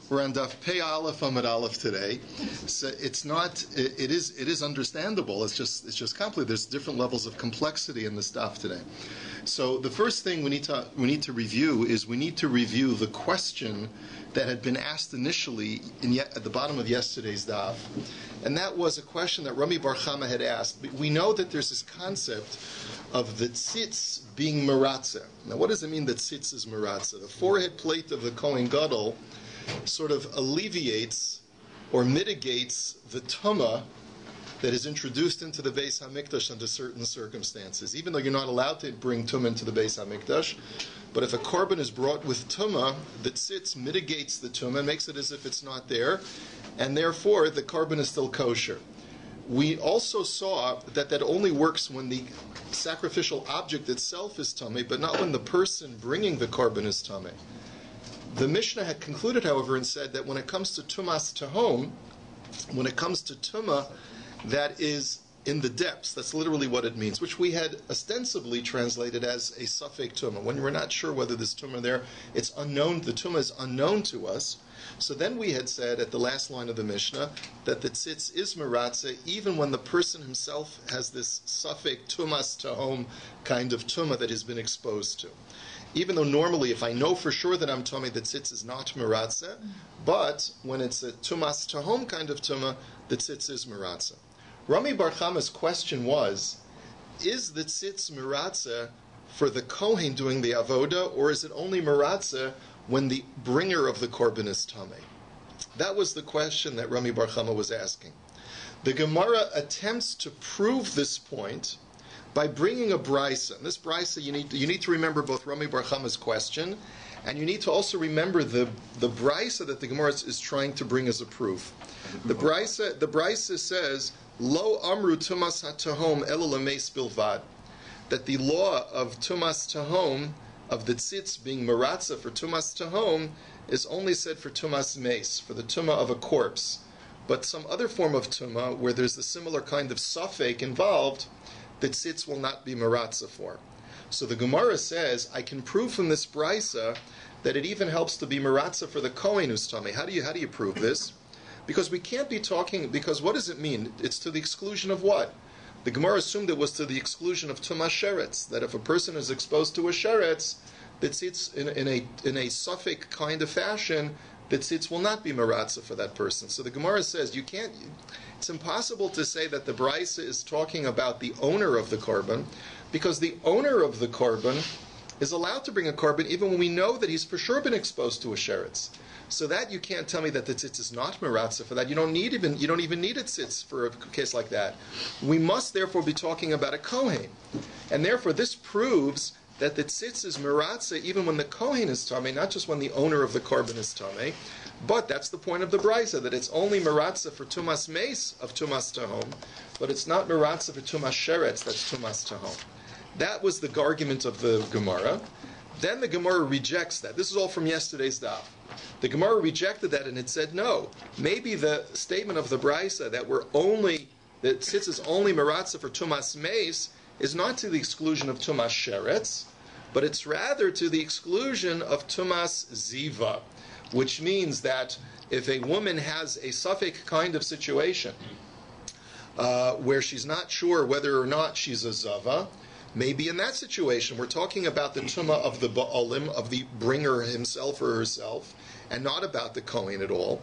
We're on DAF Pei Aleph Amud Aleph today. So it's not. It is understandable. It's just complicated. There's different levels of complexity in this DAF today. So the first thing we need to review is the question that had been asked initially at the bottom of yesterday's DAF, and that was a question that Rami Bar Chama had asked. We know that there's this concept of the tzitz being meratze. Now, what does it mean that tzitz is meratze? The forehead plate of the Kohen Gadol sort of alleviates or mitigates the tumah that is introduced into the Beis HaMikdash under certain circumstances. Even though you're not allowed to bring tumah into the Beis HaMikdash, but if a korban is brought with tumah, the tzitz mitigates the tumah and makes it as if it's not there, and therefore the korban is still kosher. We also saw that only works when the sacrificial object itself is tameh, but not when the person bringing the korban is tameh. The Mishnah had concluded, however, and said that when it comes to tumas tahom, when it comes to tumah that is in the depths, that's literally what it means, which we had ostensibly translated as a suffix tumah. When we're not sure whether this tumah there, it's unknown, the tumah is unknown to us. So then we had said at the last line of the Mishnah that the tzitz is meratze even when the person himself has this suffix tumas tahom kind of tumah that has been exposed to. Even though normally, if I know for sure that I'm tummy, the tzitz is not meratze, but when it's a tumas tahom kind of tumah, the tzitz is meratze. Rami Bar Chama's question was, is the tzitz meratze for the kohen doing the avoda, or is it only meratze when the bringer of the korban is tameh? That was the question that Rami Bar Chama was asking. The Gemara attempts to prove this point by bringing a brisa. And this brisa, you need to remember both Rami Bar Chama's question, and you need to also remember the brisa that the Gemara is trying to bring as a proof. The brisa says, Lo amru tumas hatahom elo lameis bilvad, that the law of tumas tahom, of the tzitz being meratze for tumas tahom, is only said for tumas meis, for the tumah of a corpse. But some other form of tumah, where there's a similar kind of suffix involved, the tzitz will not be meratze for. So the Gemara says, I can prove from this brisa that it even helps to be meratze for the kohen who's tameh. How do you prove this? Because we can't be talking, because what does it mean? It's to the exclusion of what? The Gemara assumed it was to the exclusion of tumah sheretz, that if a person is exposed to a sheretz, the tzitz in a suffix kind of fashion, the tzitz will not be meratze for that person. So the Gemara says it's impossible to say that the brisa is talking about the owner of the korban, because the owner of the korban is allowed to bring a korban even when we know that he's for sure been exposed to a sheretz. So that you can't tell me that the tzitz is not meratze for that. You don't even need a tzitz for a case like that. We must therefore be talking about a kohen, and therefore this proves that the tzitz is meratze even when the kohen is tameh, not just when the owner of the korban is tameh. But that's the point of the brisa, that it's only meratze for tumas meis of tumas tahom, but it's not meratze for tumas sheretz, that's tumas tahom. That was the argument of the Gemara. Then the Gemara rejects that. This is all from yesterday's DAF. The Gemara rejected that and it said, no, maybe the statement of the brisa that tzitz is only meratze for tumas meis is not to the exclusion of tumas sheretz, but it's rather to the exclusion of tumas ziva, which means that if a woman has a suffix kind of situation where she's not sure whether or not she's a zava, maybe in that situation we're talking about the tumah of the ba'alim, of the bringer himself or herself, and not about the kohen at all.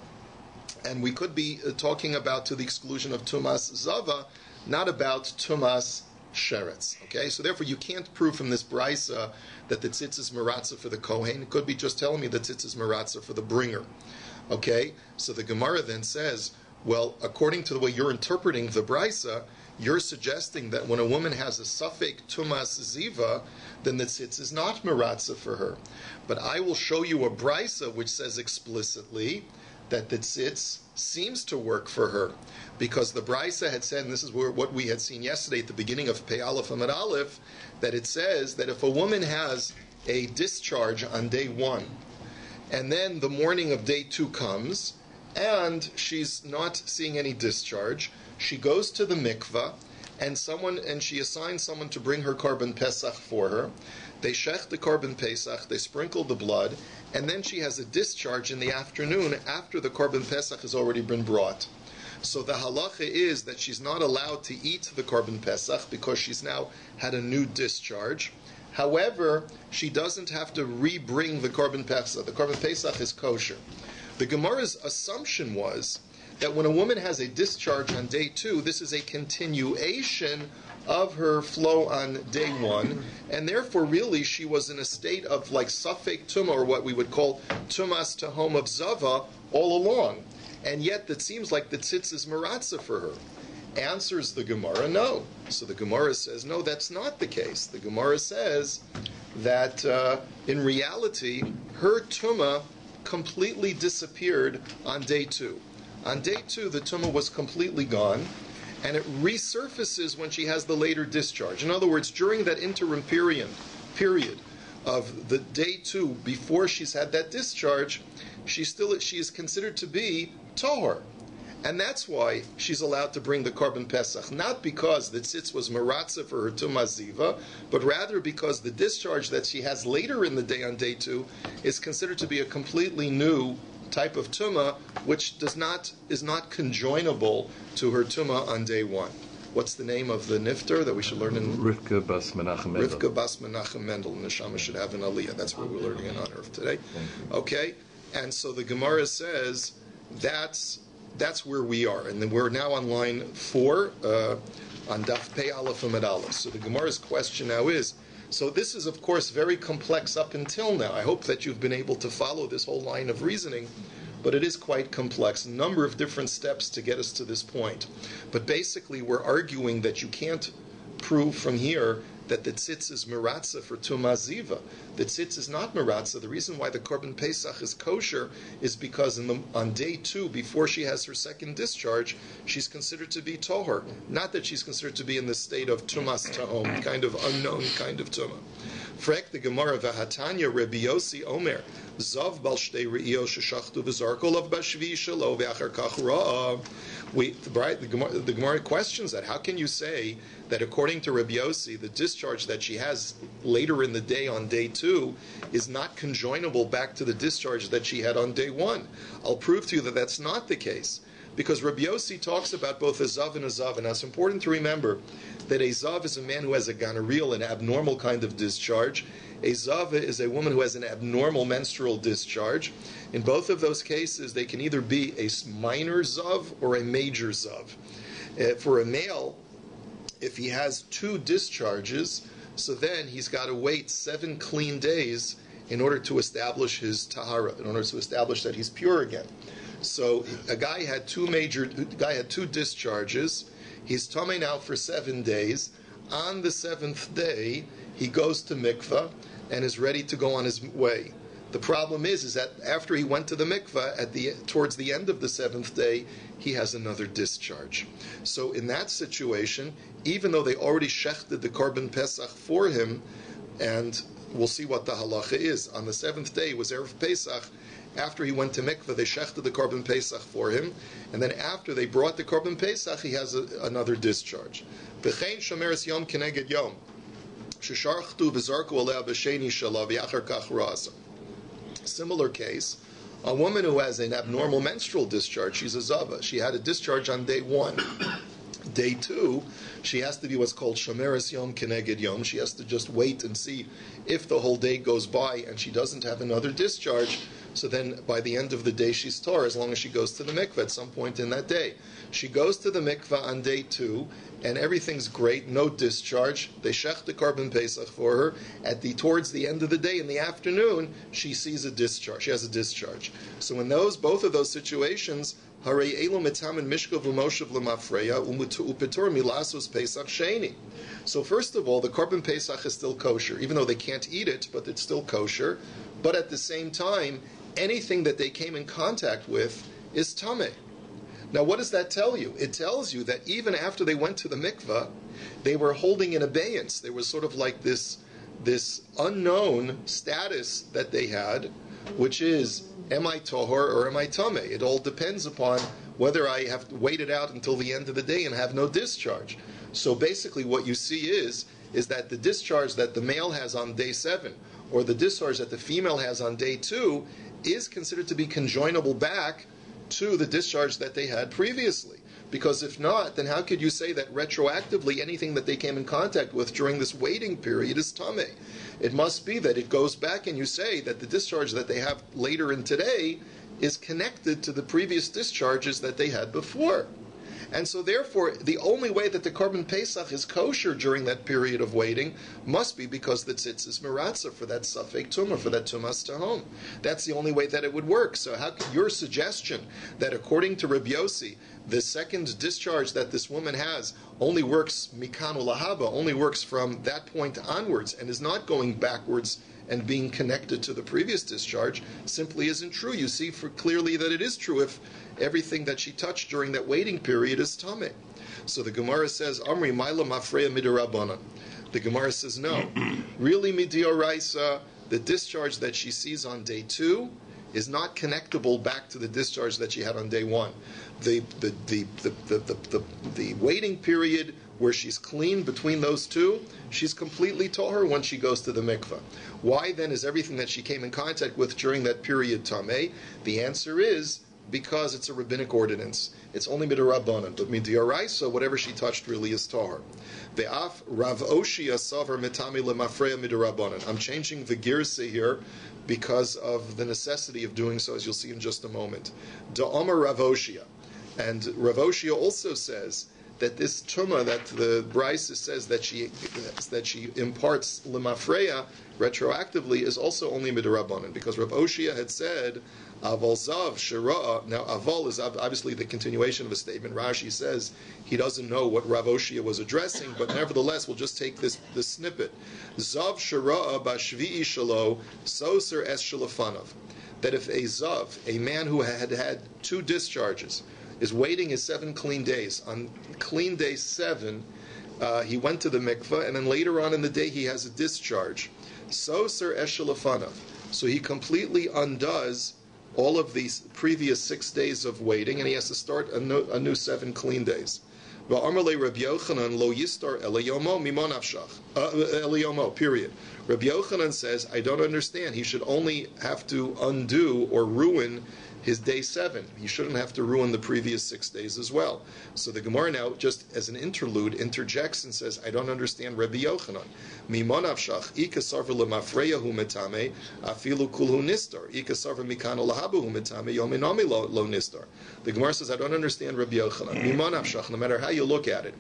And we could be talking about to the exclusion of tumas zava, not about tumas sheretz. Okay, so therefore you can't prove from this brisa that the tzitz is meratze for the kohen. It could be just telling me that tzitz is meratze for the bringer. Okay, so the Gemara then says, well, according to the way you're interpreting the brisa, you're suggesting that when a woman has a suffix tumas ziva, then the tzitz is not meratze for her. But I will show you a brisa which says explicitly that the tzitz seems to work for her, because the brisa had said, and this is what we had seen yesterday at the beginning of Pei Aleph Amud Aleph, that it says that if a woman has a discharge on day 1, and then the morning of day 2 comes, and she's not seeing any discharge, she goes to the mikvah, and she assigns someone to bring her korban pesach for her. They shech the korban pesach, they sprinkle the blood, and then she has a discharge in the afternoon after the Korban Pesach has already been brought. So the halacha is that she's not allowed to eat the Korban Pesach because she's now had a new discharge. However, she doesn't have to re-bring the Korban Pesach. The Korban Pesach is kosher. The Gemara's assumption was that when a woman has a discharge on day 2, this is a continuation of her flow on day 1, and therefore really she was in a state of like safek tumah, or what we would call tumas tahom of zava, all along. And yet it seems like the tzitz is maratza for her. Answers the Gemara, no. So the Gemara says, no, that's not the case. The Gemara says that in reality, her tumah completely disappeared on day 2. On day 2, the tumah was completely gone, and it resurfaces when she has the later discharge. In other words, during that interim period of the day 2 before she's had that discharge, she is considered to be tohar. And that's why she's allowed to bring the Korban Pesach, not because the tzitz was maratza for her tumah ziva, but rather because the discharge that she has later in the day on day 2 is considered to be a completely new type of tumah, which is not conjoinable to her tumah on day 1. What's the name of the nifter that we should learn in? Rivke bas Menachem Mendel. Rivke bas Menachem Mendel. Neshama should have an aliyah. That's what we're learning in honor of today. Okay? And so the Gemara says that's where we are. And then we're now on line 4 on DAF Pei Aleph Amud Aleph. So the Gemara's question now is, so this is of course very complex up until now. I hope that you've been able to follow this whole line of reasoning, but it is quite complex. A number of different steps to get us to this point. But basically we're arguing that you can't prove from here that the tzitz is maratza for tumah ziva. The tzitz is not maratza. The reason why the Korban Pesach is kosher is because on day 2, before she has her second discharge, she's considered to be tohar. Not that she's considered to be in the state of tumas tahom, kind of unknown kind of tumah. Frek the Gemara v'hatanya Rabbi Yossi Omer zav bal shtei re'iyos sheshachtu v'zarko lav bashvi shelo v'achar kach ra'a. The Gemara questions that. How can you say that according to Rabbi Yossi, the discharge that she has later in the day on day 2 is not conjoinable back to the discharge that she had on day 1? I'll prove to you that that's not the case. Because Rabbi Yossi talks about both a zav and a zav, and it's important to remember that a zav is a man who has a gonorrheal, an abnormal kind of discharge. A zava is a woman who has an abnormal menstrual discharge. In both of those cases, they can either be a minor zav or a major zav. For a male, if he has 2 discharges, so then he's got to wait 7 clean days in order to establish his tahara, in order to establish that he's pure again. So a guy had 2 discharges. He's tamei now for 7 days. On the 7th day, he goes to mikvah and is ready to go on his way. The problem is that after he went to the mikvah, towards the end of the 7th day, he has another discharge. So in that situation, even though they already shechted the Korban Pesach for him, and we'll see what the halacha is, on the 7th day was Erev Pesach. After he went to mikvah, they shechted the Korban Pesach for him, and then after they brought the Korban Pesach, he has another discharge. V'chein shomeres yom keneged yom, shesharchtu v'zarku aleh b'sheni shalav yachar kach ra'asa. Similar case, a woman who has an abnormal menstrual discharge, she's a zava. She had a discharge on day 1. Day 2, she has to be what's called shomeres yom keneged yom. She has to just wait and see if the whole day goes by and she doesn't have another discharge. So then by the end of the day she's tar, as long as she goes to the mikvah at some point in that day. She goes to the mikvah on day 2, and everything's great, no discharge. They shech the Korban Pesach for her. Towards the end of the day, in the afternoon, she sees a discharge. She has a discharge. So in both of those situations, Haray elo mitamin mishkov u'moshev l'mafreya u'pitur milasos Pesach sheni. So first of all, the Korban Pesach is still kosher, even though they can't eat it, but it's still kosher. But at the same time, anything that they came in contact with is tameh. Now, what does that tell you? It tells you that even after they went to the mikvah, they were holding in abeyance. There was sort of like this unknown status that they had, which is, am I tohor or am I tameh? It all depends upon whether I have waited out until the end of the day and have no discharge. So basically what you see is that the discharge that the male has on day 7, or the discharge that the female has on day 2 is considered to be conjoinable back to the discharge that they had previously. Because if not, then how could you say that retroactively anything that they came in contact with during this waiting period is tameh? It must be that it goes back and you say that the discharge that they have later in today is connected to the previous discharges that they had before. And so therefore, the only way that the Korban Pesach is kosher during that period of waiting must be because the tzitz is meratza for that safek tumah, for that tumas tahom. That's the only way that it would work. So how could your suggestion that according to Rabbi Yossi, the second discharge that this woman has only works mikanu lahaba, only works from that point onwards and is not going backwards and being connected to the previous discharge, simply isn't true. You see clearly that it is true if everything that she touched during that waiting period is tameh. So the Gemara says, Amri Maila Mafreya Midirabanan. The Gemara says, no. Really, Midioraisa, the discharge that she sees on day 2 is not connectable back to the discharge that she had on day 1. The waiting period where she's clean between those two, she's completely tahor when she goes to the mikveh. Why then is everything that she came in contact with during that period tameh? The answer is because it's a rabbinic ordinance. It's only midirabanan, but midioraisa, whatever she touched really is tahor. Ve'af Rav Oshia savar mitami lemafreya midirabanan. I'm changing the girsa here because of the necessity of doing so, as you'll see in just a moment. Da'amar Rav Oshia. And Rav Oshia also says that this tumah that the Brisa says that she imparts lemafreya retroactively is also only midirabanan, because Rav Oshia had said aval zav shira'a. Now aval is obviously the continuation of a statement. Rashi says he doesn't know what Rav Oshia was addressing, but nevertheless we'll just take this snippet. Zav shira'a bashvi'i shalo soser es shalafanav. That if a zav, a man who had had 2 discharges, is waiting his 7 clean days. On clean day 7, he went to the mikveh, and then later on in the day he has a discharge. Soser eshelafanav. So he completely undoes all of these previous 6 days of waiting, and he has to start a new 7 clean days. Va'amarle Rabbi Yochanan lo yistar elayomo mimonavshach. Elayomo, period. Rabbi Yochanan says, I don't understand. He should only have to undo or ruin his day 7. He shouldn't have to ruin the previous 6 days as well. So the Gemara now, just as an interlude, interjects and says, I don't understand Rabbi Yochanan. Mimonavshach, ikasarva lemafreyahu metame, afilu kulhu nistar, ikasarva mikano lahabuhu metame, yominami lo nistar. The Gemara says, I don't understand Rabbi Yochanan. Mimonavshach, no matter how you look at it,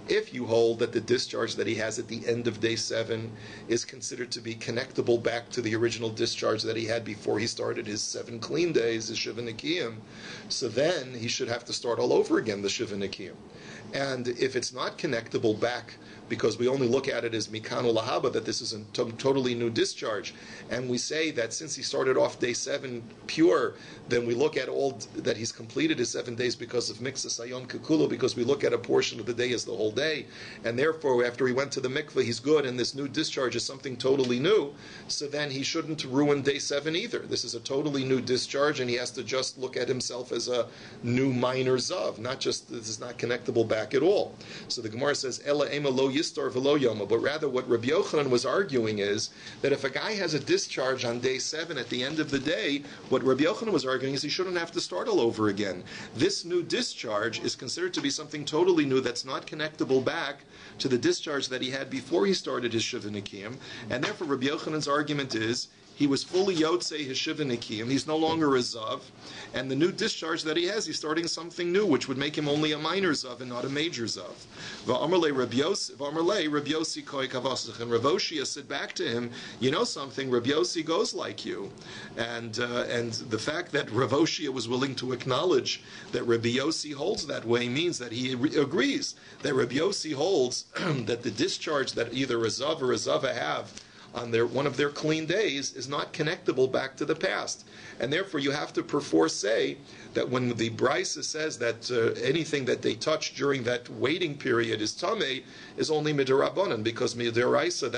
if you hold that the discharge that he has at the end of day 7 is considered to be connectable back to the original discharge that he had before he started his 7 clean days, his Shiva Nikiyim, so then he should have to start all over again, the Shiva Nikiyim. And if it's not connectable back, because we only look at it as Mikanu Lahaba, that this is a totally new discharge, and we say that since he started off day 7 pure, then we look at all that he's completed his 7 days because of Miksa Sayom Kekulu, because we look at a portion of the day as the whole day, and therefore after he went to the mikveh he's good, and this new discharge is something totally new, so then he shouldn't ruin day 7 either. This is a totally new discharge, and he has to just look at himself as a new minor Zav, not just, this is not connectable back at all. So the Gemara says, Ela ema lo yistar v'lo yoma, but rather what Rabbi Yochanan was arguing is that if a guy has a discharge on day 7 at the end of the day, what Rabbi Yochanan was arguing is he shouldn't have to start all over again. This new discharge is considered to be something totally new that's not connectable back to the discharge that he had before he started his Shiva Nikiyim, and therefore Rabbi Yochanan's argument is he was fully Yotzei his Shiva Nikiyim, he's no longer a Zav, and the new discharge that he has, he's starting something new, which would make him only a minor Zav and not a major Zav. V'amarle Rabbi Yossi koi kavasach, and Rav Oshia said back to him, you know something, Rabbi Yossi goes like you. And the fact that Rav Oshia was willing to acknowledge that Rabbi Yossi holds that way means that he agrees that Rabbi Yossi holds that the discharge that either a Zav or a Zava have on one of their clean days is not connectable back to the past. And therefore you have to perforce say that when the Brisa says that anything that they touch during that waiting period is tameh, is only midirabanan, because midiraisa,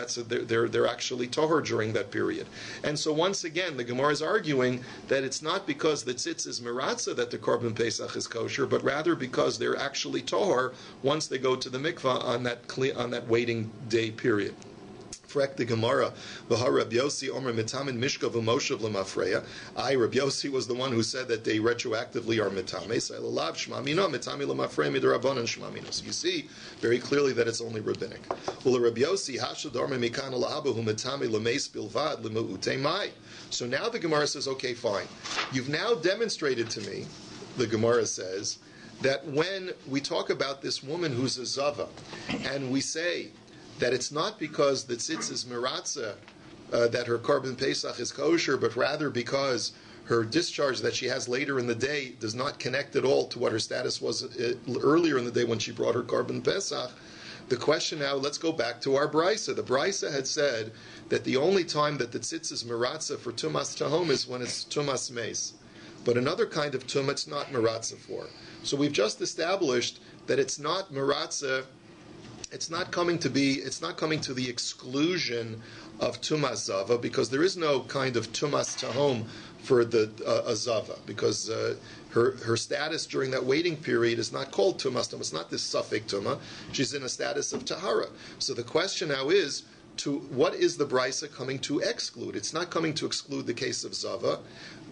they're actually tahor during that period. And so once again, the Gemara is arguing that it's not because the tzitz is miratza that the Korban Pesach is kosher, but rather because they're actually tahor once they go to the mikvah on that waiting day period. Frek the Gemara, V'ha Rabbi Yossi Omer Mitamin Mishka V'moshev L'mafreya. Rabbi Yossi was the one who said that they retroactively are Mitame. So L'lav Shmamino, Mitami L'mafreya Midrabanan Shmamino. So you see very clearly that it's only rabbinic. Ula Rabbi Yossi Hashad Omer Mikan L'Abahu Mitami L'meis Bilvad L'mu'utei Mai. So now the Gemara says, okay, fine. You've now demonstrated to me, the Gemara says, that when we talk about this woman who's a Zava, and we say that it's not because the tzitz is miratza, that her korban pesach is kosher, but rather because her discharge that she has later in the day does not connect at all to what her status was earlier in the day when she brought her korban pesach. The question now, let's go back to our brisa. The brisa had said that the only time that the tzitz is miratza for tumas tahom is when it's tumas meis. But another kind of tum it's not miratza for. So we've just established that it's not miratza. It's not coming to the exclusion of tumas zava, because there is no kind of tumas tahom for the zava, because her status during that waiting period is not called tumas tahom. It's not this suffix tuma. She's in a status of tahara. So the question now is, what is the brisa coming to exclude? It's not coming to exclude the case of zava.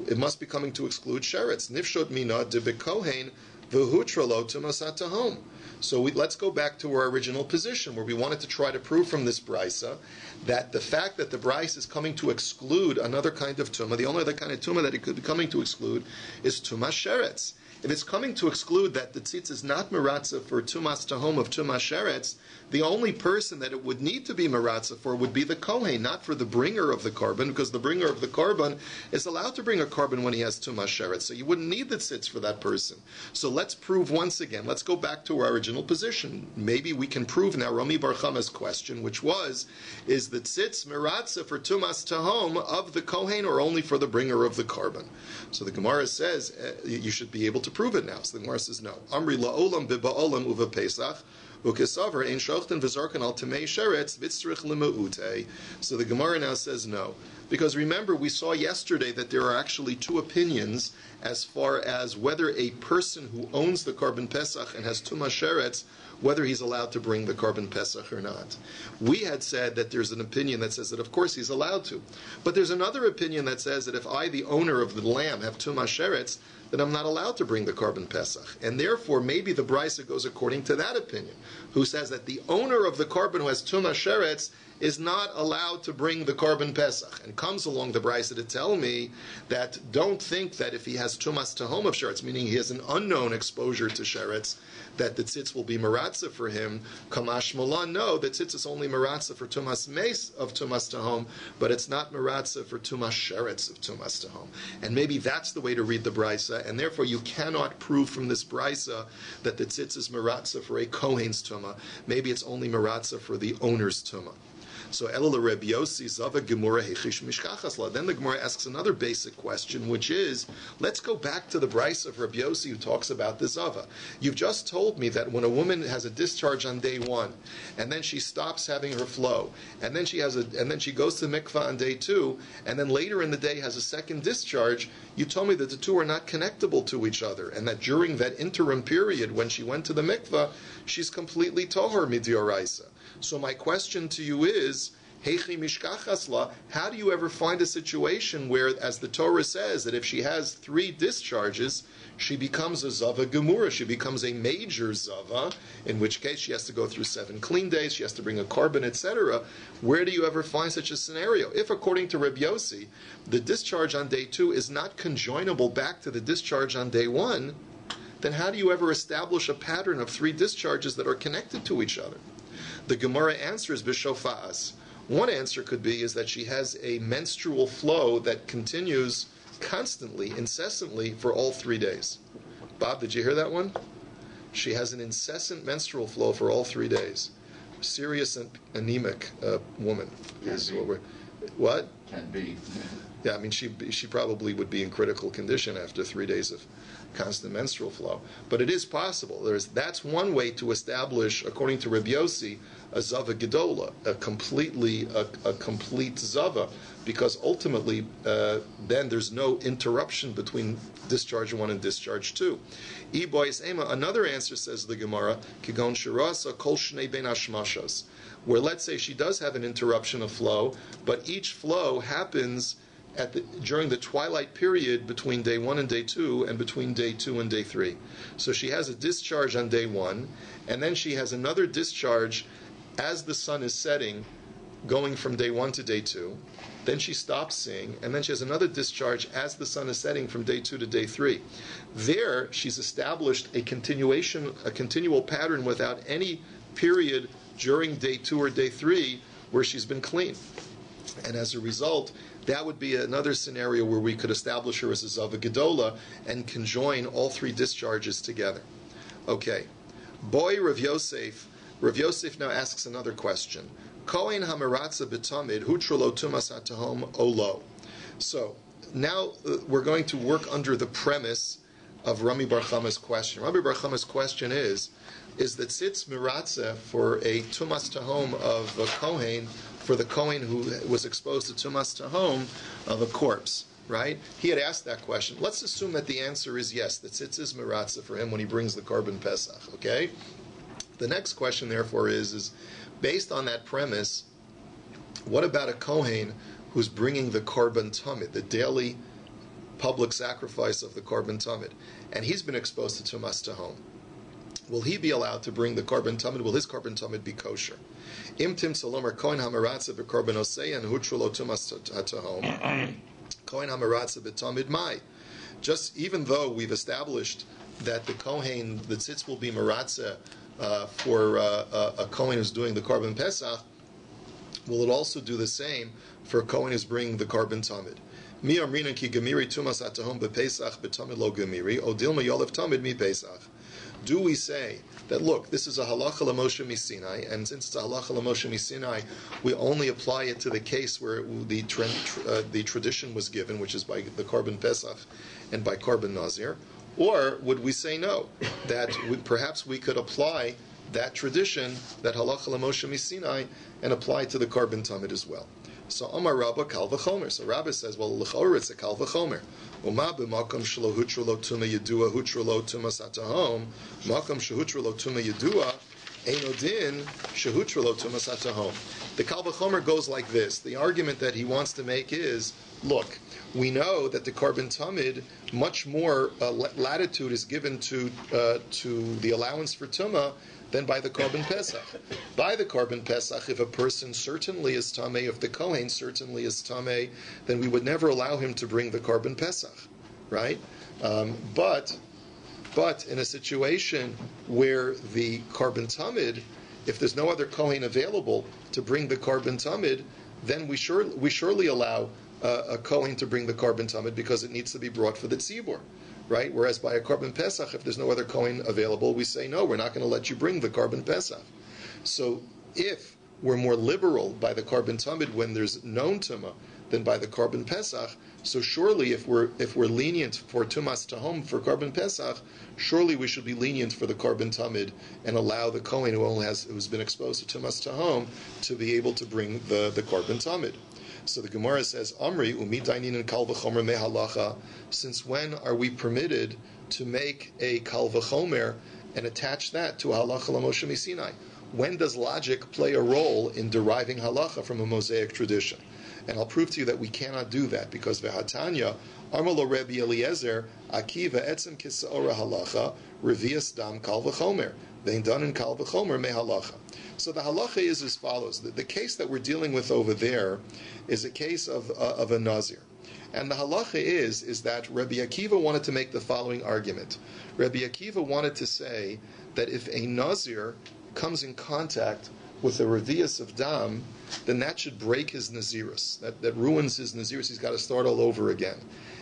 It must be coming to exclude sheretz. Nifshot mina de bekohen v'hutralo tumasat tahom. So let's go back to our original position, where we wanted to try to prove from this brisa that the fact that the brisa is coming to exclude another kind of tumah, the only other kind of tumah that it could be coming to exclude is tumas sheretz. If it's coming to exclude that the tzitz is not meratza for tumas tahom of tumas sheretz, the only person that it would need to be meratza for would be the kohen, not for the bringer of the korban, because the bringer of the korban is allowed to bring a korban when he has tumas sheretz. So you wouldn't need the tzitz for that person. So let's prove once again. Let's go back to our original position. Maybe we can prove now Rami Bar Chama's question, which was, is the tzitz meratza for tumas tahom of the kohen or only for the bringer of the korban? So the Gemara says you should be able to prove it now. So the Gemara says no. Amri la'olam b'ba'olam uva pesach u'kesaver ein shochten v'zarkan al temei sheretz v'tzrich l'me'utei. So the Gemara now says no. Because remember, we saw yesterday that there are actually two opinions as far as whether a person who owns the korban pesach and has tumas sheretz, whether he's allowed to bring the korban pesach or not. We had said that there's an opinion that says that of course he's allowed to. But there's another opinion that says that if I, the owner of the lamb, have tumas sheretz, then I'm not allowed to bring the korban pesach. And therefore, maybe the brisa goes according to that opinion, who says that the owner of the korban who has tumas sheretz is not allowed to bring the korban pesach, and comes along the brisa to tell me that don't think that if he has tumas tahom of sheretz, meaning he has an unknown exposure to sheretz, that the tzitz will be maratza for him. Kamash Molan, no, the tzitz is only maratza for tumas meis of tumas tahom, but it's not maratza for tumas sheretz of tumas tahom. And maybe that's the way to read the brisa, and therefore you cannot prove from this brisa that the tzitz is maratza for a kohen's tumah. Maybe it's only maratza for the owner's tumah. So Elul Rabbi Yossi Zava Gemura Hechish Mishkachasla. Then the Gemara asks another basic question, which is, let's go back to the brisa of Rabbi Yossi who talks about the Zava. You've just told me that when a woman has a discharge on day one, and then she stops having her flow, and then she goes to the mikvah on day two, and then later in the day has a second discharge, you told me that the two are not connectable to each other, and that during that interim period when she went to the mikvah, she's completely tohar midioraisa. So my question to you is, Heichi mishkachasla, how do you ever find a situation where, as the Torah says, that if she has 3 discharges, she becomes a zava gemura, she becomes a major zava, in which case she has to go through 7 clean days, she has to bring a korban, etc. Where do you ever find such a scenario? If, according to Rabbi Yossi, the discharge on day 2 is not conjoinable back to the discharge on day 1, then how do you ever establish a pattern of 3 discharges that are connected to each other? The Gemara answers b'shofa'as. One answer could be is that she has a menstrual flow that continues constantly, incessantly, for all 3 days. Bob, did you hear that one? She has an incessant menstrual flow for all 3 days. Serious and anemic woman is what we're... What? Can be. Yeah, I mean, she probably would be in critical condition after 3 days of constant menstrual flow. But it is possible. That's one way to establish, according to Rabbi Yossi, a Zava Gedola, a complete Zava, because ultimately then there's no interruption between discharge 1 and discharge 2. Another answer, says the Gemara, Kigon Shirasa Kol Shnei Ben Hashmashos. where let's say she does have an interruption of flow, but each flow happens during the twilight period between day 1 and day 2 and between day 2 and day 3. So she has a discharge on day 1, and then she has another discharge as the sun is setting, going from day 1 to day 2. Then she stops seeing, and then she has another discharge as the sun is setting from day 2 to day 3. There, she's established a continual pattern without any period during day 2 or day 3 where she's been clean. And as a result, that would be another scenario where we could establish her as a Zava Gedola and conjoin all 3 discharges together. Okay. Boy Rav Yosef now asks another question. Kohen hamaratza b'tamid hutrolo tumas hatahom olo. So now we're going to work under the premise of Rami Bar Chama's question. Rami Bar Chama's question is that sits miratza for a tumas tahom of a kohen, for the kohen who was exposed to tumas tahom of a corpse, right? He had asked that question. Let's assume that the answer is yes, that sits is miratza for him when he brings the korban pesach, okay? The next question, therefore, is based on that premise, what about a kohen who's bringing the korban tamid, the daily public sacrifice of the korban tamid, and he's been exposed to tumas tahom? Will he be allowed to bring the korban tamid? Will his korban tamid be kosher? Im tim salomer kohen hamaratza b'korban osei and hutrulo tumas tahom. Kohen hamaratza b'tamid mai. Just even though we've established that the kohen, the tzitz will be maratza for a kohen who's doing the korban pesach, will it also do the same for a kohen who's bringing the korban tamid? Mi amrinan ki gemiri tumas atahom bepesach betamid lo gemiri odilma yolef tamid mi pesach. Do we say that, look, this is a halacha l'Moshe miSinai, and since it's a halacha l'Moshe miSinai, we only apply it to the case where the tradition was given, which is by the korban pesach and by korban nazir? Or would we say no, that perhaps we could apply that tradition, that halacha l'Moshe miSinai, and apply it to the korban tamid as well? So Amar Rabba kal v'chomer. So Rabbi says, well, l'chor it's a kal v'chomer. Uma b'makom shelo hutra lo tuma yedua hutra lo tuma satahom. Makom shehutra lo tuma yedua eino din shehutra lo tuma satahom. The kal v'chomer goes like this. The argument that he wants to make is, look, we know that the korban tamid, much more latitude is given to the allowance for tumah than by the korban pesach. By the korban pesach, if a person certainly is tameh, if the kohen certainly is tameh, then we would never allow him to bring the korban pesach, right? But in a situation where the korban tamid, if there's no other kohen available to bring the korban tamid, then we surely allow a kohen to bring the korban tamid because it needs to be brought for the tzibur. Right? Whereas by a korban pesach, if there's no other kohen available, we say, no, we're not going to let you bring the korban pesach. So if we're more liberal by the korban tamid when there's known tumah than by the korban pesach, so surely if we're lenient for tumas tahom for korban pesach, surely we should be lenient for the korban tamid and allow the kohen who's been exposed to tumas tahom to be able to bring the korban tamid. So the Gemara says, Amri umi dainin and kal v'chomer mehalacha. Since when are we permitted to make a kal v'chomer and attach that to a halacha l'Moshe miSinai? When does logic play a role in deriving halacha from a Mosaic tradition? And I'll prove to you that we cannot do that, because v'hatanya Amalo Rabbi Eliezer Akiva etzem kisaora halacha revias dam kal v'chomer vein done in kal v'chomer mehalacha. So the halacha is as follows. The case that we're dealing with over there is a case of a nazir. And the halacha is that Rabbi Akiva wanted to make the following argument. Rabbi Akiva wanted to say that if a nazir comes in contact with a revius of dam, then that should break his nazirus. That ruins his nazirus. He's got to start all over again.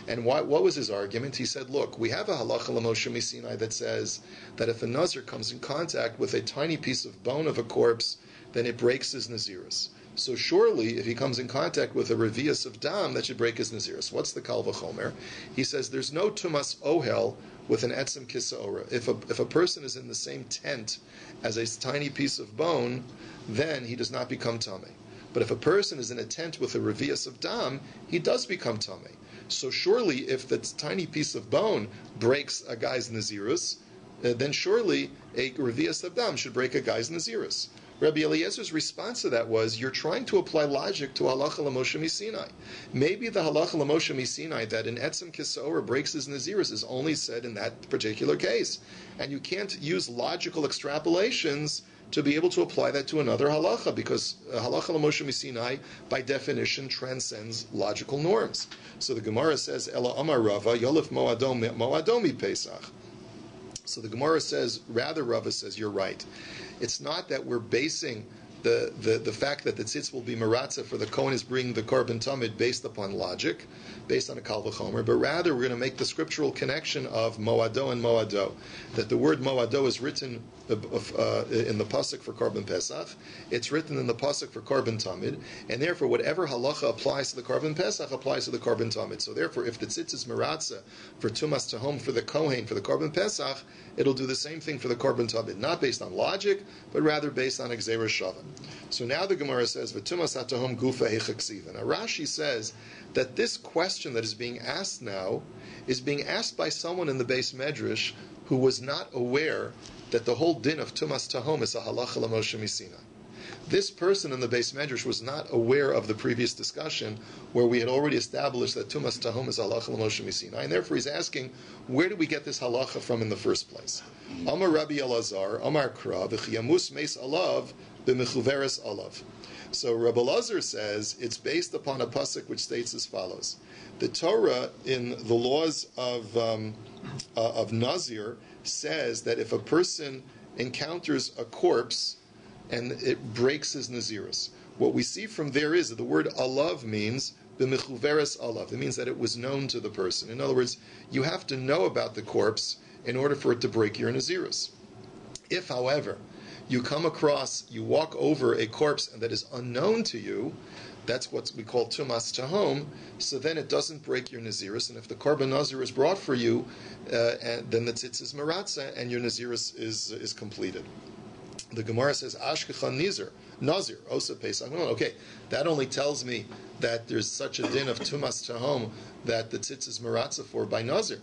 And what was his argument? He said, look, we have a halacha l'Moshe miSinai that says that if a nazir comes in contact with a tiny piece of bone of a corpse, then it breaks his nazirus. So surely, if he comes in contact with a revius of dam, that should break his nazirus. What's the kal v'chomer? He says there's no tumas ohel with an etzem kisaora. If a person is in the same tent as a tiny piece of bone, then he does not become tameh. But if a person is in a tent with a revius of dam, he does become tameh. So surely, if that tiny piece of bone breaks a guy's nazirus, then surely a revius of dam should break a guy's nazirus. Rabbi Eliezer's response to that was, you're trying to apply logic to halacha l'Moshe Sinai. Maybe the halacha l'Moshe Sinai that an etzem kisaora breaks his naziris is only said in that particular case, and you can't use logical extrapolations to be able to apply that to another halacha, because halacha l'Moshe Sinai by definition transcends logical norms. So the Gemara says, Ela Amar Rava Yolif Moadomi Pesach. So the Gemara says, rather Rava says, you're right. It's not that we're basing the fact that the tzitz will be maratza for the Kohen is bringing the korban tamid based upon logic, based on a kal v'chomer, but rather we're going to make the scriptural connection of moado and moado, that the word moado is written in the pasuk for korban pesach, it's written in the pasuk for korban tamid, and therefore whatever halacha applies to the korban pesach applies to the korban tamid. So therefore, if the tzitz is maratza for tumas tahom for the kohen for the korban pesach, it'll do the same thing for the korban tamid, not based on logic, but rather based on exeris shavim. So now the Gemara says, "V'tumas hatahom gufa hechaksiva." Now Rashi says that this question that is being asked now is being asked by someone in the base medrash who was not aware that the whole din of tumas tahom is a halacha l'Moshe Sinai. This person in the base medrash was not aware of the previous discussion where we had already established that tumas tahom is halacha l'Moshe Sinai, and therefore he's asking, where did we get this halacha from in the first place? Amar Rabbi Elazar, Amar Kra, v'chiyamus meis alav b'mechuveres alav. So Rabbi Elazar says it's based upon a pasuk which states as follows: the Torah in the laws of Nazir says that if a person encounters a corpse and it breaks his Nazirus, what we see from there is that the word alav means b'mechuveres alav. It means that it was known to the person. In other words, you have to know about the corpse in order for it to break your Nazirus. If, however, you come across, you walk over a corpse that is unknown to you, that's what we call tumas tahom, so then it doesn't break your nazirus, and if the korban nazir is brought for you, then the tzitz is maratza, and your nazirus is completed. The Gemara says, Ashkechan Nazir, Osa Pesach. Well, okay, that only tells me that there's such a din of tumas tahom that the tzitz is maratza for by Nazir.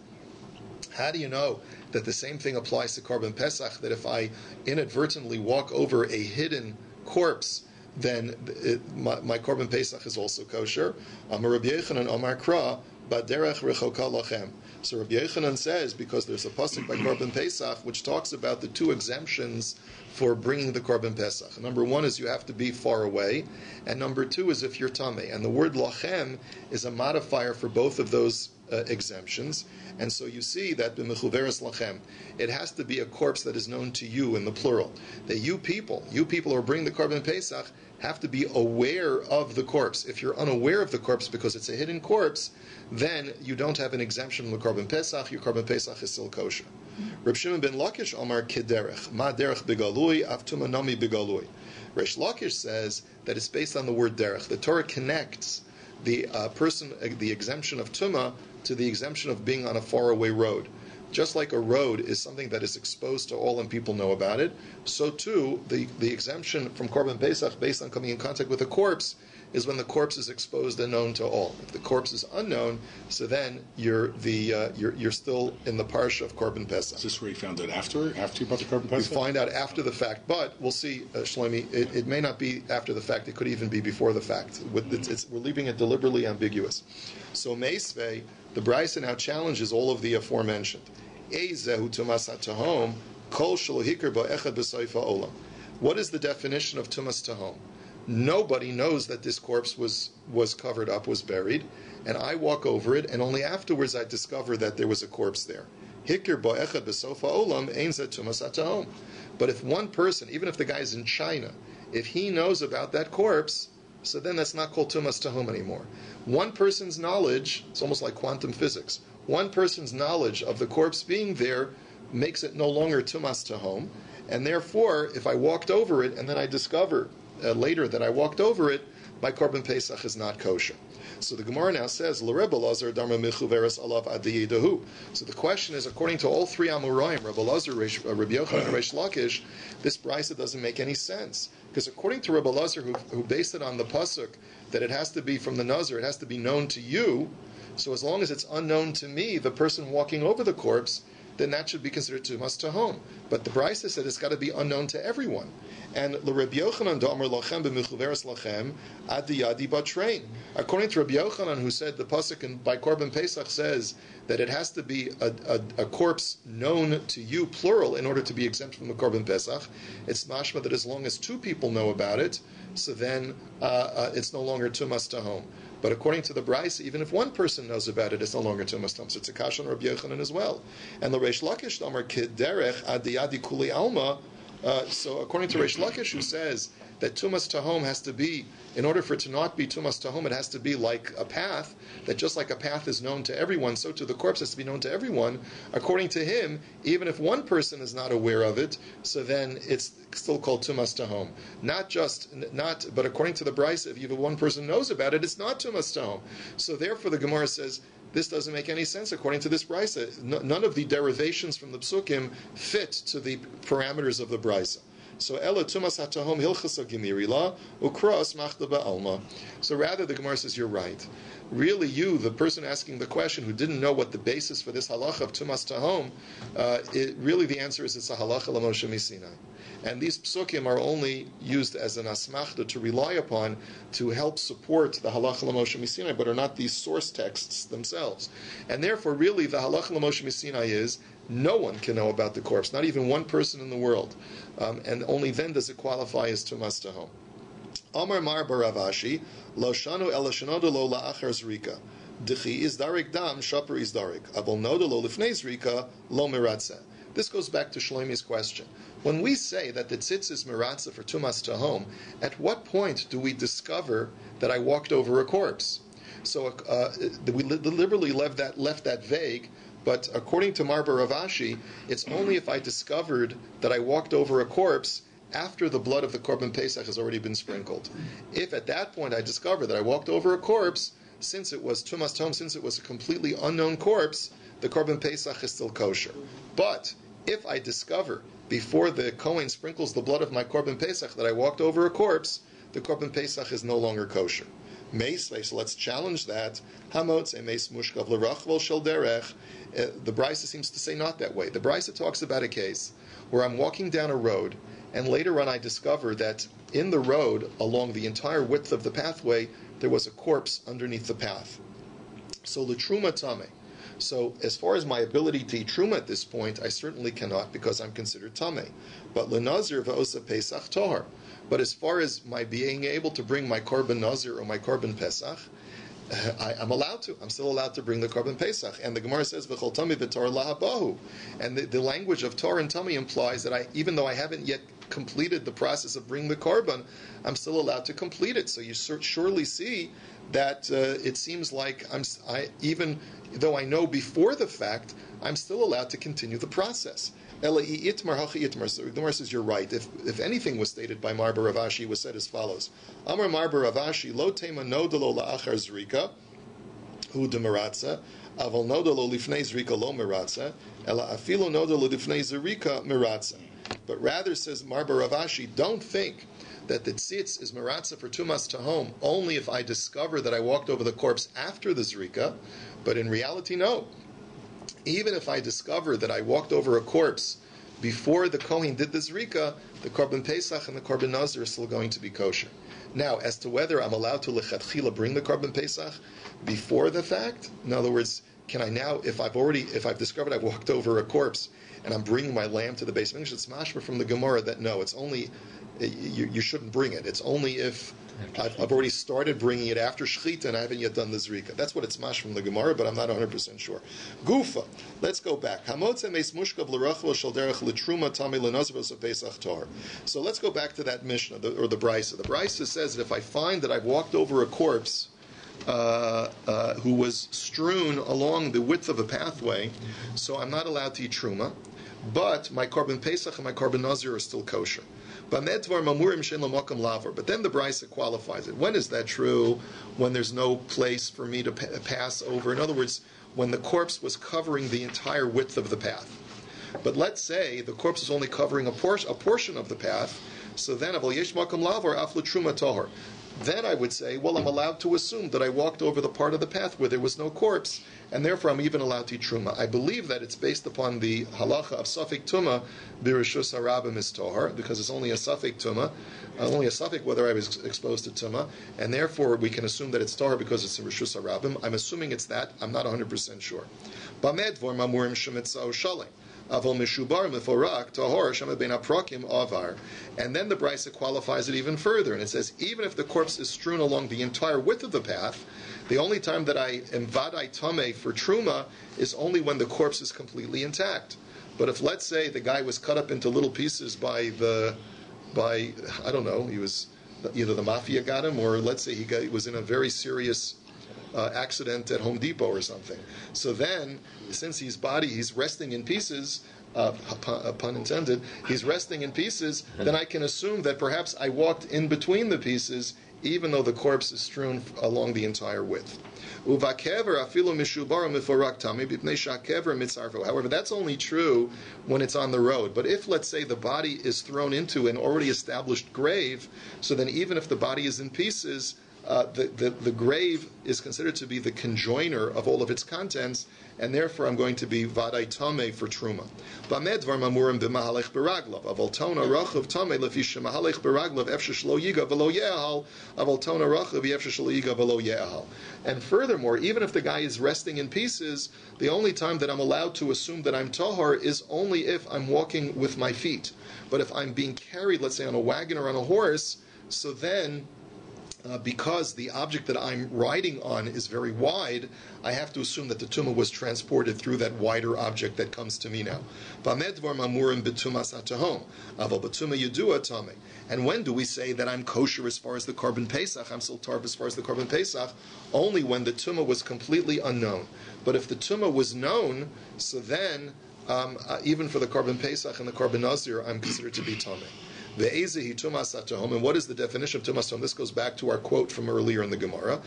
How do you know that the same thing applies to korban pesach, that if I inadvertently walk over a hidden corpse, then my korban pesach is also kosher? Amar Rabbi Yochanan Amar Kra, Baderech Rechoka Lachem. So Rabbi Yochanan says, because there's a pasuk by korban pesach which talks about the two exemptions for bringing the korban pesach. Number one is you have to be far away, and number two is if you're tamei. And the word lachem is a modifier for both of those exemptions, and so you see that b'mechuveres lachem, it has to be a corpse that is known to you in the plural. That you people who are bringing the korban pesach have to be aware of the corpse. If you're unaware of the corpse because it's a hidden corpse, then you don't have an exemption from the korban pesach. Your korban pesach is still kosher. Reb Shimon ben Lakish Amar Kederech Ma derech begalui avtuma nami begalui. Reish Lakish says that it's based on the word derech. The Torah connects the the exemption of tuma to the exemption of being on a faraway road. Just like a road is something that is exposed to all and people know about it, so too the exemption from korban pesach based on coming in contact with a corpse is when the corpse is exposed and known to all. If the corpse is unknown, so then you're still in the parsha of korban pesach. Is this where you found out after you brought the korban pesach? You find out after the fact, but we'll see, Shlomi. It may not be after the fact. It could even be before the fact. We're leaving it deliberately ambiguous. So Meisvei, the Brisa now challenges all of the aforementioned. What is the definition of tumas tahom? Nobody knows that this corpse was covered up, was buried, and I walk over it, and only afterwards I discover that there was a corpse there. But if one person, even if the guy's in China, if he knows about that corpse, so then that's not called tumas tahom anymore. One person's knowledge, it's almost like quantum physics, one person's knowledge of the corpse being there makes it no longer tumas tahom, and therefore, if I walked over it and then I discover later that I walked over it, my korban pesach is not kosher. So the Gemara now says, L'Rebbe Lazar dharma michuveres alav adiyedahu. So the question is, according to all three Amoraim, Rabbi Lazar, Rabbi Yochanan, and Reish Lakish, this brisa doesn't make any sense. Because according to Rabbi Lazar, who based it on the pasuk, that it has to be from the Nazir, it has to be known to you, so as long as it's unknown to me, the person walking over the corpse, then that should be considered tumas tahom. But the Brisa said it's got to be unknown to everyone. And Rabbi Yochanan da'amar lachem b'mechuveres lachem ad yadi batrein. According to Rabbi Yochanan, who said the pasuk by Korban Pesach says that it has to be a corpse known to you, plural, in order to be exempt from the Korban Pesach, it's mashma that as long as two people know about it, so then it's no longer tumas tahom. But according to the Brisa, even if one person knows about it, it's no longer tumas tahom. So it's a kasha on Rabbi Yochanan as well. And the Reish Lakish da'amar kederech ad yadi kuli alma. So according to Reish Lakish, who says that tumas tahom has to be, in order for it to not be tumas tahom, it has to be like a path, that just like a path is known to everyone, so to the corpse has to be known to everyone. According to him, even if one person is not aware of it, so then it's still called tumas tahom. But according to the Brisa, if even one person knows about it, it's not tumas tahom. So therefore the Gemara says, this doesn't make any sense according to this Brisa. None of the derivations from the psukim fit to the parameters of the Brisa. So ela tumas hatahom hilchasa gemirila ukros machda ba'alma. So rather, the Gemara says you're right. Really, you, the person asking the question, who didn't know what the basis for this halacha of tumas tahom, really the answer is it's a halacha l'Moshe Misinai. And these psukim are only used as an asmachta to rely upon to help support the halacha l'Moshe Misinai, but are not these source texts themselves. And therefore, really, the halacha l'Moshe Misinai is no one can know about the corpse, not even one person in the world. And only then does it qualify as tumas tahom. Amar Mar Baravashi, Lo Shanu Ela Shanoda Lo La'achar Zrika. Dichi Izdarik Dam Shaper Izdarik. Abel Noda Lo Lifnei Zrika Lo Miratze. This goes back to Shlomi's question. When we say that the tzitz is miratze for tumas tahom, at what point do we discover that I walked over a corpse? So we deliberately left that vague. But according to Mar Baravashi, it's only if I discovered that I walked over a corpse after the blood of the Korban Pesach has already been sprinkled. If at that point I discover that I walked over a corpse, since it was tumas tahom, since it was a completely unknown corpse, the Korban Pesach is still kosher. But if I discover before the Kohen sprinkles the blood of my Korban Pesach that I walked over a corpse, the Korban Pesach is no longer kosher. Meis, so let's challenge that. Hamotze meis mushkav l'rachvel shel derech. The Brisa seems to say not that way. The Brisa talks about a case where I'm walking down a road, and later on I discover that in the road, along the entire width of the pathway, there was a corpse underneath the path. So l'truma tameh. So as far as my ability to eat truma at this point, I certainly cannot because I'm considered tameh. But l'nazir v'osa pesach tohar. But as far as my being able to bring my korban nazir or my korban pesach, I'm allowed to. I'm still allowed to bring the korban pesach. And the Gemara says v'chol tami v'tor lahabahu. And the language of tor and tummy implies that even though I haven't yet completed the process of bringing the korban, I'm still allowed to complete it. So you surely see that it seems like even though I know before the fact, I'm still allowed to continue the process. So the Gemara says you're right. If anything was stated by Mar Baravashi, it was said as follows: Amar Mar Baravashi lo tema nodalo la'achar zrika hu demaratza aval nodalo lifnei zrika lo meratza ela afilo nodalo lifnei zrika meratza. But rather, says Mar Baravashi, don't think that the tzitz is meratza for tumas tahom only if I discover that I walked over the corpse after the zrika, but in reality, no. Even if I discover that I walked over a corpse before the Kohen did the zrika, the Korban Pesach and the Korban Nazir are still going to be kosher. Now, as to whether I'm allowed to lechatchila bring the Korban Pesach before the fact, in other words, can I now, if I've discovered I've walked over a corpse and I'm bringing my lamb to the base of English, it's mashma from the Gemara that no, it's only, you shouldn't bring it. It's only if I've already started bringing it after Shechita and I haven't yet done the Zrika. That's what it's mash from the Gemara, but I'm not 100% sure. Gufa. Let's go back. So let's go back to that Mishnah, or the Brisa. The Brisa says that if I find that I've walked over a corpse who was strewn along the width of a pathway, so I'm not allowed to eat Truma, but my Korban Pesach and my Korban Nazir are still kosher. But then the Brisa qualifies it. When is that true? When there's no place for me to pass over. In other words, when the corpse was covering the entire width of the path. But let's say the corpse is only covering a portion of the path. So then, then I would say, well, I'm allowed to assume that I walked over the part of the path where there was no corpse, and therefore I'm even allowed to eat truma. I believe that it's based upon the halacha of safek tuma b'rishus harabim is tohar, because it's only a safek tuma, only a safek whether I was exposed to tuma, and therefore we can assume that it's tohar because it's a rishus harabim. I'm assuming it's that. I'm not 100% sure. Bamed vor mamurim shemitzah shalim. Avol mishubar meforak tahor shema ben aprakim avar, and then the brisa qualifies it even further, and it says even if the corpse is strewn along the entire width of the path, the only time that I am vadai tameh for truma is only when the corpse is completely intact. But if, let's say, the guy was cut up into little pieces by I don't know, he was either the mafia got him, or let's say he was in a very serious accident at Home Depot or something. So then, since he's resting in pieces, pun intended, he's resting in pieces, then I can assume that perhaps I walked in between the pieces, even though the corpse is strewn along the entire width. However, that's only true when it's on the road. But if, let's say, the body is thrown into an already established grave, so then even if the body is in pieces, the grave is considered to be the conjoiner of all of its contents, and therefore I'm going to be vadai tameh for truma. Bamed var mamurim b'mahalech beraglav avol tona rachav tameh lefi shemahalech beraglav efshe shlo yiga v'lo ye'ahal avol tona rachav efshe shlo yiga v'lo ye'ahal. And furthermore, even if the guy is resting in pieces, the only time that I'm allowed to assume that I'm tahar is only if I'm walking with my feet. But if I'm being carried, let's say, on a wagon or on a horse, so then because the object that I'm riding on is very wide, I have to assume that the tumah was transported through that wider object that comes to me now. And when do we say that I'm kosher as far as the korban pesach? I'm still tarv as far as the korban pesach? Only when the tumah was completely unknown. But if the tumah was known, so then even for the korban pesach and the korban nazir, I'm considered to be tameh. And what is the definition of tumas tahom? This goes back to our quote from earlier in the Gemara.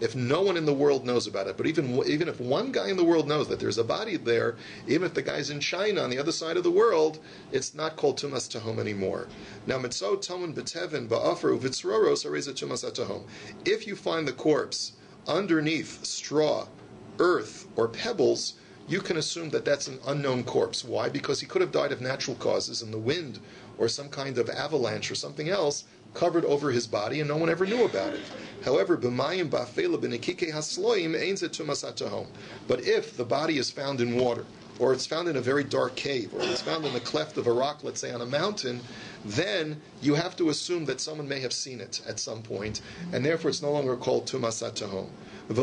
If no one in the world knows about it, but even if one guy in the world knows that there's a body there, even if the guy's in China on the other side of the world, it's not called tumas tahom anymore. Now, if you find the corpse underneath straw, earth, or pebbles, you can assume that that's an unknown corpse. Why? Because he could have died of natural causes, and the wind or some kind of avalanche or something else covered over his body, and no one ever knew about it. However, but if the body is found in water, or it's found in a very dark cave, or it's found in the cleft of a rock, let's say on a mountain, then you have to assume that someone may have seen it at some point, and therefore it's no longer called tumas tahom. And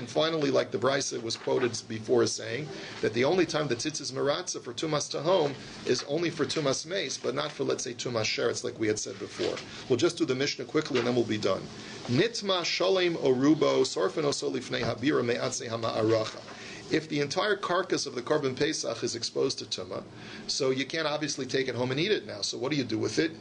finally, like the Brisa was quoted before saying, that the only time the tzitzis meratza for tumas tahom is only for tumas meis, but not for, let's say, tumas sheretz, like we had said before. We'll just do the Mishnah quickly and then we'll be done. Nitma sholem orubo sorfen oso lifnei habira me'atze hama'aracha. If the entire carcass of the korban pesach is exposed to tumah, so you can't obviously take it home and eat it now. So what do you do with it?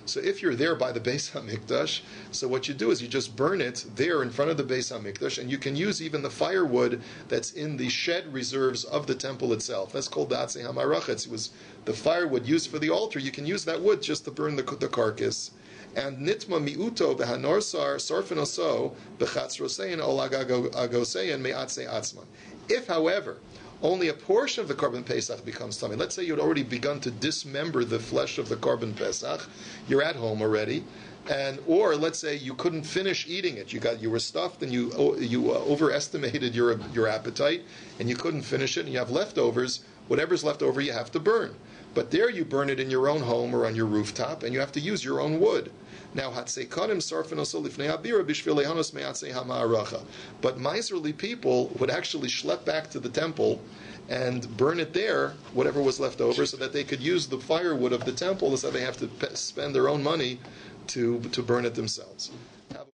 So if you're there by the Beis HaMikdash, so what you do is you just burn it there in front of the Beis HaMikdash, and you can use even the firewood that's in the shed reserves of the temple itself. That's called Da'atzei HaMarachetz. It was the firewood used for the altar. You can use that wood just to burn the carcass. And nitma miuto behanorsar sarfinoso bechatzrosein olagagosein me'atzei atzman. If, however, only a portion of the korban pesach becomes tummy. Let's say you had already begun to dismember the flesh of the korban pesach. You're at home already, or let's say you couldn't finish eating it. You were stuffed and you overestimated your appetite, and you couldn't finish it, and you have leftovers. Whatever's left over, you have to burn. But there you burn it in your own home or on your rooftop, and you have to use your own wood. Now, but Meiserly people would actually schlep back to the temple and burn it there, whatever was left over, so that they could use the firewood of the temple, so they have to spend their own money to burn it themselves.